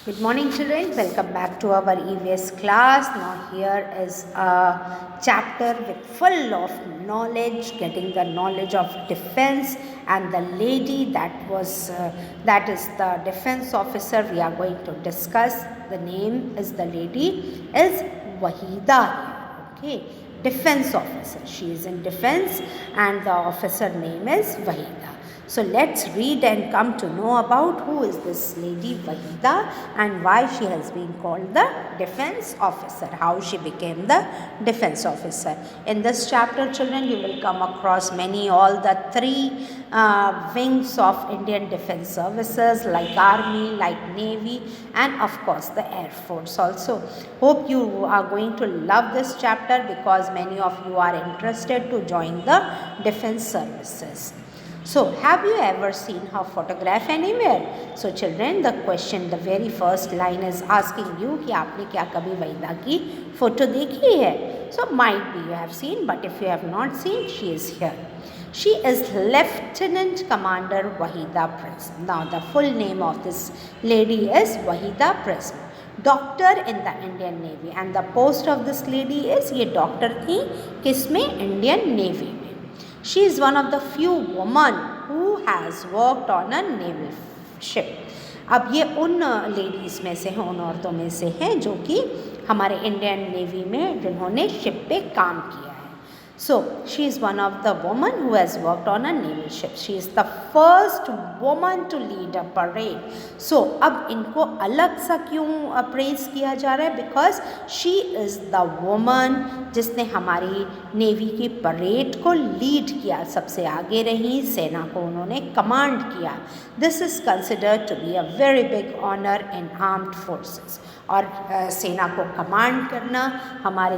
Good morning, children. Welcome back to our EVS class. Now, here is a chapter with full of knowledge, getting the knowledge of defense, and the lady that is the defense officer we are going to discuss. The name is the lady is Wahida. Okay, defense officer. She is in defense, and the officer name is Wahida. So let's read and come to know about who is this lady Wahida and why she has been called the defense officer, how she became the defense officer. In this chapter, children, you will come across all the three wings of Indian defense services, like army, like navy, and of course the air force also. Hope you are going to love this chapter because many of you are interested to join the defense services. So, have you ever seen her photograph anywhere? So, children, the very first line is asking you कि आपने क्या कभी वहीदा की photo देखी है? So, might be you have seen, but if you have not seen, she is here. She is Lieutenant Commander Wahida Prism. Now, the full name of this lady is Wahida Prism. Doctor in the Indian navy and the post of this lady is ये doctor थी किसमें? Indian navy में. She is one of the few women who has worked on a naval ship. अब ये उन ladies में से हैं, उन औरतों में से हैं जो कि हमारे इंडियन नेवी में जिन्होंने शिप पे काम किया है. So, she is one of the women who has worked on a naval ship. She is the first woman to lead a parade. So, अब इनको अलग सा क्यों अप्रेज किया जा रहा है? Because she is the woman जिसने हमारी नेवी की परेड को लीड किया, सबसे आगे रही, सेना को उन्होंने कमांड किया. This is considered to be a very big honour in armed forces. और सेना को कमांड करना हमारे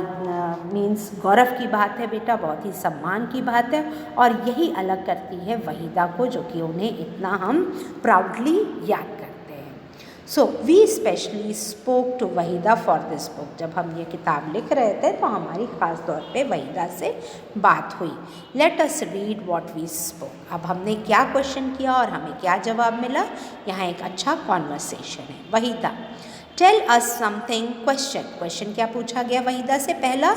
मीन्स गौरव की बात है बेटा, बहुत ही सम्मान की बात है. और यही अलग करती है वहीदा को, जो कि उन्हें इतना हम प्राउडली याद करते हैं. So we specially spoke to Waheeda for this book. जब हम ये किताब लिख रहे थे तो हमारी ख़ास तौर पे वहीदा से बात हुई. Let us read what we spoke. अब हमने क्या क्वेश्चन किया और हमें क्या जवाब मिला, यहाँ एक अच्छा कॉन्वर्सेशन है. Waheeda, tell us something. Question क्या पूछा गया वहीदा से? पहला,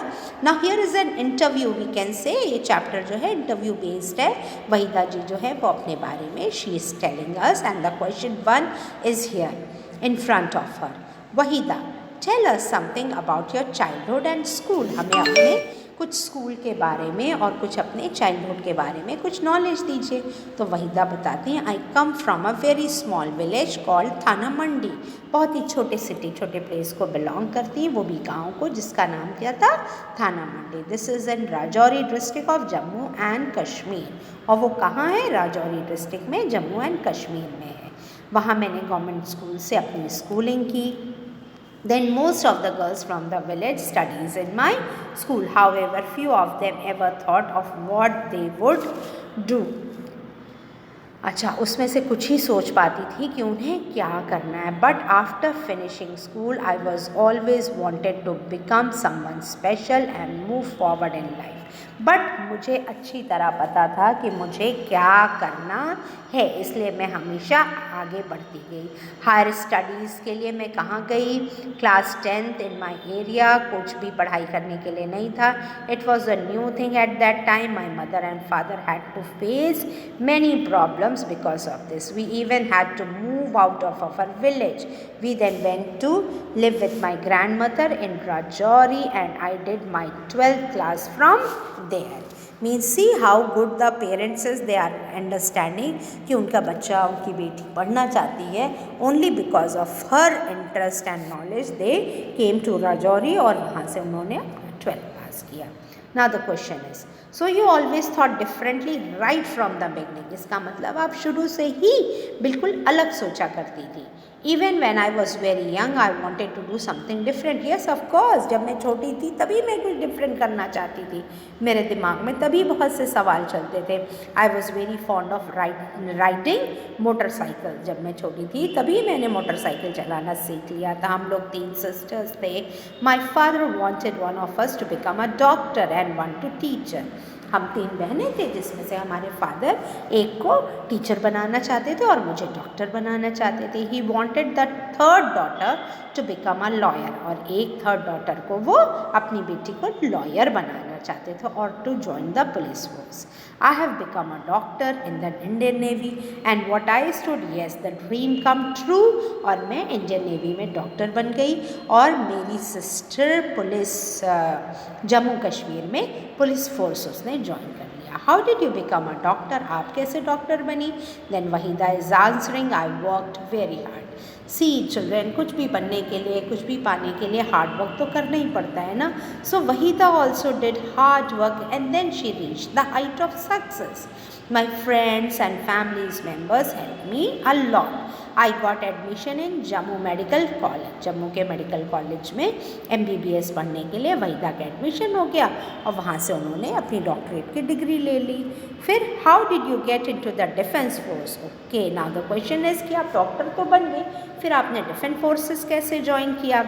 now here is an interview, we can say. ये चैप्टर जो है इंटरव्यू बेस्ड है. वहीदा जी जो है वो अपने बारे में she is telling us and the question 1 is here in front of her. Waheeda, tell us something about your childhood and school. हमें अपने कुछ स्कूल के बारे में और कुछ अपने चाइल्डहुड के बारे में कुछ नॉलेज दीजिए. तो वहीदा बताती हैं, I come from a very small village called Thana Mandi. बहुत ही छोटे सिटी, छोटे प्लेस को बिलोंग करती हैं, वो भी गांव को, जिसका नाम क्या था? Thana Mandi. This is in Rajouri district of Jammu and Kashmir. और वो कहाँ है? राजौरी डिस्ट्रिक्ट में, जम्मू एंड कश्मीर में है. वहाँ मैंने गवर्नमेंट स्कूल से अपनी स्कूलिंग की. Then most of the girls from the village studies in my school. However, few of them ever thought of what they would do. अच्छा, उसमें से कुछ ही सोच पाती थी कि उन्हें क्या करना है. But after finishing school I was always wanted to become someone special and move forward in life. But मुझे अच्छी तरह पता था कि मुझे क्या करना है, इसलिए मैं हमेशा आगे बढ़ती गई. हायर स्टडीज़ के लिए मैं कहाँ गई? Class 10th in my area. कुछ भी पढ़ाई करने के लिए नहीं था. It was a new thing at that time. My mother and father had to face many problems because of this. We even had to move out of our village. We then went to live with my grandmother in Rajouri and I did my 12th class from there. Means see how good the parents is, they are understanding कि उनका बच्चा, उनकी बेटी पढ़ना चाहती है. Only because of her interest and knowledge they came to Rajouri और वहाँ से उन्होंने 12th पास किया. Now the question is, so you always thought differently right from the beginning. इसका मतलब आप शुरू से ही बिल्कुल अलग सोचा करती थी. Even when I was very young, I wanted to do something different. Yes, of course. जब मैं छोटी थी तभी मैं कुछ डिफरेंट करना चाहती थी. मेरे दिमाग में तभी बहुत से सवाल चलते थे. I was very fond of riding motorcycle. जब मैं छोटी थी तभी मैंने मोटरसाइकिल चलाना सीख लिया था. हम लोग 3 sisters थे. My father wanted one of us to become a doctor and one to teacher. हम 3 बहनें थे जिसमें से हमारे फादर एक को टीचर बनाना चाहते थे और मुझे डॉक्टर बनाना चाहते थे। He wanted the third daughter to become a lawyer, और एक थर्ड डॉटर को वो अपनी बेटी को लॉयर बनाना चाहते थे और to join the police force. I have become a doctor in the Indian Navy and what I stood, yes, the dream come true, और मैं इंडियन नेवी में डॉक्टर बन गई और मेरी सिस्टर पुलिस जम्मू कश्मीर में पुलिस फोर्स उसने ज्वाइन कर लिया। How did you become a doctor, आप कैसे डॉक्टर बनी? Then Waheeda is answering, I worked very hard. See children, कुछ भी बनने के लिए, कुछ भी पाने के लिए हार्ड वर्क तो करना ही पड़ता है ना। So Waheeda also did hard work and then she reach the height of success. My friends and families members help me a lot. I got admission in Jammu medical college, Jammu के मेडिकल कॉलेज में MBBS पढ़ने के लिए वहीदा का admission हो गया और वहाँ से उन्होंने अपनी डॉक्टरेट की डिग्री ले ली। फिर how did you get into the defence force? Okay, now the question is कि आप डॉक्टर तो बन गए, फिर आपने डिफेंस फोर्सेस कैसे ज्वाइन किया?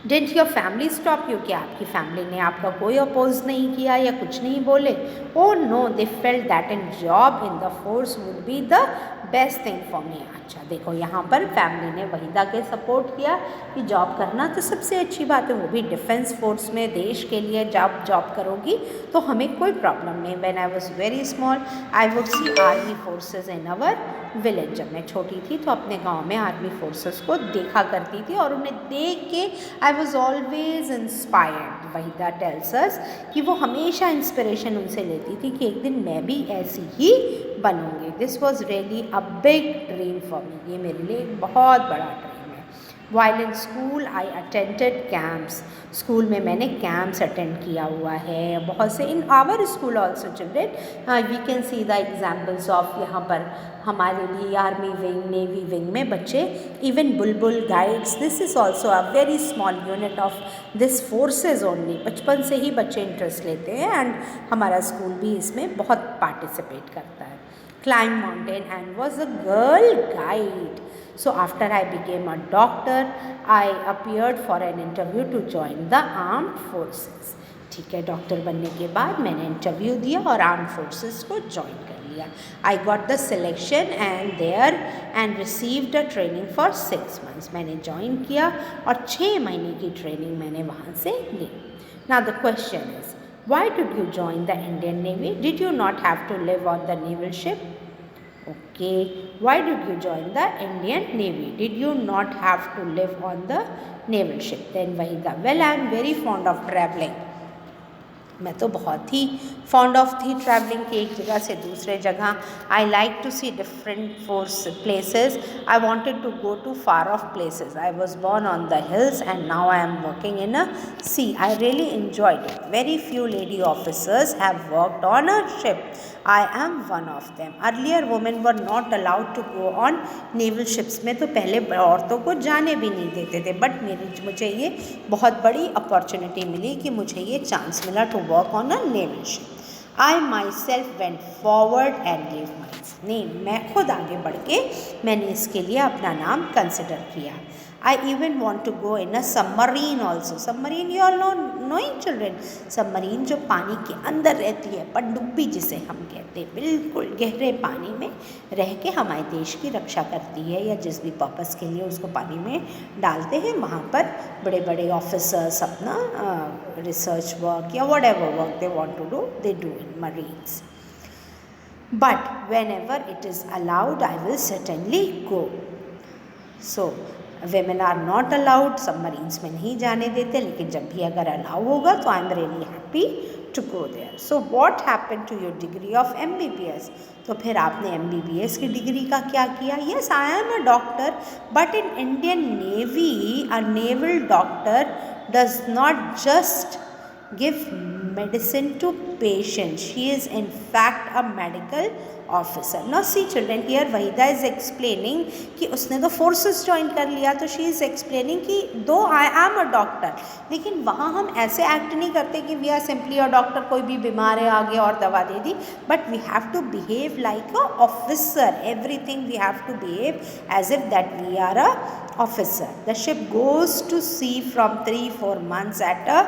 Did your family stop you, क्या आपकी फैमिली ने आपका कोई अपोज नहीं किया या कुछ नहीं बोले? Oh no, they felt that in job in the force would be the best thing for me. अच्छा देखो, यहाँ पर फैमिली ने वहीदा के सपोर्ट किया कि जॉब करना तो सबसे अच्छी बात है, वो भी डिफेंस फोर्स में, देश के लिए जॉब करोगी तो हमें कोई प्रॉब्लम नहीं। When I was very small I would see army forces in our village. जब मैं छोटी थी तो अपने गांव में आर्मी फोर्सेस को देखा करती थी और उन्हें देख के आई was always inspired. Waheeda tells us कि वो हमेशा इंस्पिरेशन उनसे लेती थी कि एक दिन मैं भी ऐसी ही बनूंगी। This was really a big dream for me, ये मेरे लिए एक बहुत बड़ा ड्रीम है। While in school I attended camps, school में मैंने कैंप्स अटेंड किया हुआ है बहुत से। In our school also children we can see the examples of, यहाँ पर हमारे लिए आर्मी विंग, नेवी विंग में बच्चे even Bulbul guides, this is also a very small unit of this forces only. बचपन से ही बच्चे इंटरेस्ट लेते हैं एंड हमारा स्कूल भी इसमें बहुत पार्टिसिपेट करता है। Climb mountain and was a girl guide. So after I became a doctor, I appeared for an interview to join the armed forces. ठीक है, डॉक्टर बनने के बाद मैंने इंटरव्यू दिया और आर्म फोर्सेस को ज्वाइन कर लिया। I got the selection and there and received a training for 6 months। मैंने ज्वाइन किया और 6 महीने की ट्रेनिंग मैंने वहाँ से ली। Now the question is, why did you join the Indian navy? Did you not have to live on the naval ship? Okay, why did you join the Indian Navy? Did you not have to live on the naval ship? Then Wahida, well, I am very fond of traveling. मैं तो बहुत ही fond of थी travelling की, एक जगह से दूसरे जगह। I like to see different places. I wanted to go to far off places. I was born on the hills and now I am working in a sea. I really enjoyed it. Very few lady officers have worked on a ship. I am one of them. Earlier women were not allowed to go on naval ships. में तो पहले औरतों को जाने भी नहीं देते थे, बट मुझे ये बहुत बड़ी अपॉर्चुनिटी मिली कि मुझे ये चांस मिला to work on a naval ship. I myself went forward and gave my name. मैं खुद आगे बढ़ के मैंने इसके लिए अपना नाम कंसिडर किया। I even want to go in a submarine also. Submarine, you all knowing children? Submarine जो पानी के अंदर रहती है, पनडुब्बी जिसे हम कहते हैं, बिल्कुल गहरे पानी में रह के हमारे देश की रक्षा करती है, या जिस भी पर्पस के लिए उसको पानी में डालते हैं वहाँ पर बड़े बड़े ऑफिसर्स अपना रिसर्च वर्क या whatever work they want to do, they do in marines. But whenever it is allowed, I will certainly go. So women are not allowed, submarines में नहीं जाने देते, लेकिन जब भी अगर अलाउ होगा तो I am really happy to go there. So what happened to your degree of MBBS? तो फिर आपने MBBS की डिग्री का क्या किया? Yes, I am a doctor, but in Indian navy a naval doctor does not just give medicine to patients. She is in fact a medical officer. Now see children, here Wahida is explaining कि उसने तो forces join कर लिया, तो she is explaining कि though I am a doctor, लेकिन वहाँ हम ऐसे act नहीं करते कि we are simply a doctor, कोई भी बीमार है आ गया और दवा दे दी, but we have to behave like a officer. Everything we have to behave as if that we are a officer. The ship goes to sea from 3-4 months at a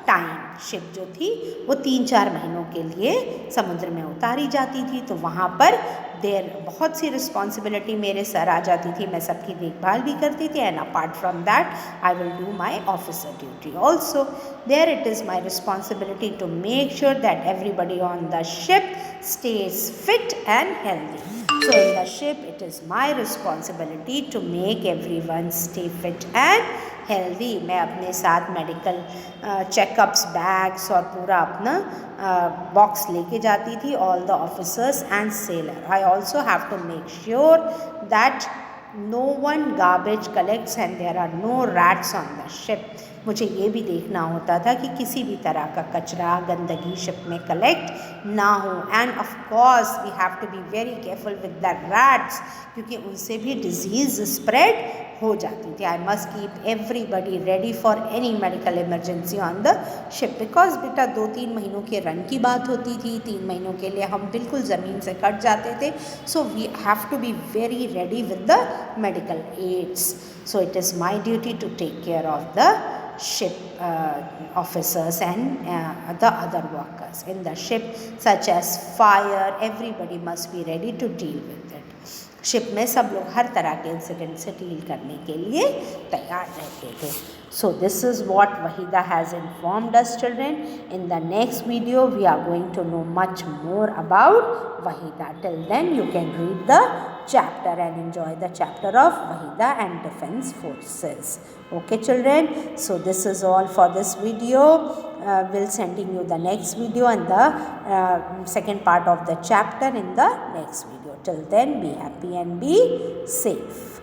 time ship जो थी वो 3-4 महीनों के लिए समुद्र में उतारी जाती थी, तो वहाँ पर देर बहुत सी रिस्पॉन्सिबिलिटी मेरे सर आ जाती थी, मैं सबकी देखभाल भी करती थी, and apart from that I will do my officer duty also. There it is my responsibility to make sure that everybody on the ship stays fit and healthy. So in the ship it is my responsibility to make everyone stay fit and healthy. मैं अपने साथ medical checkups bags और पूरा अपना box लेके जाती थी, all the officers and sailor. I also have to make sure that no one garbage collects and there are no rats on the ship. मुझे ये भी देखना होता था कि किसी भी तरह का कचरा गंदगी शिप में कलेक्ट ना हो. And of course we have to be very careful with the rats, क्योंकि उनसे भी डिजीज़ स्प्रेड हो जाती थी. I must keep everybody ready for any medical emergency on the ship, because बेटा 2-3 महीनों के रन की बात होती थी, 3 महीनों के लिए हम बिल्कुल ज़मीन से कट जाते थे. So we have to be very ready with the medical aids. So it is my duty to take care of the ship officers and the other workers in the ship, such as fire. Everybody must be ready to deal with it. Ship में सब लोग हर तरह के incident से deal करने के लिए तैयार रहते थे. So this is what Wahida has informed us, children. In the next video we are going to know much more about Wahida. Till then you can read the chapter and enjoy the chapter of Wahida and Defense Forces. Okay children, so this is all for this video. We'll sending you the next video and the second part of the chapter in the next video. Till then, be happy and be safe.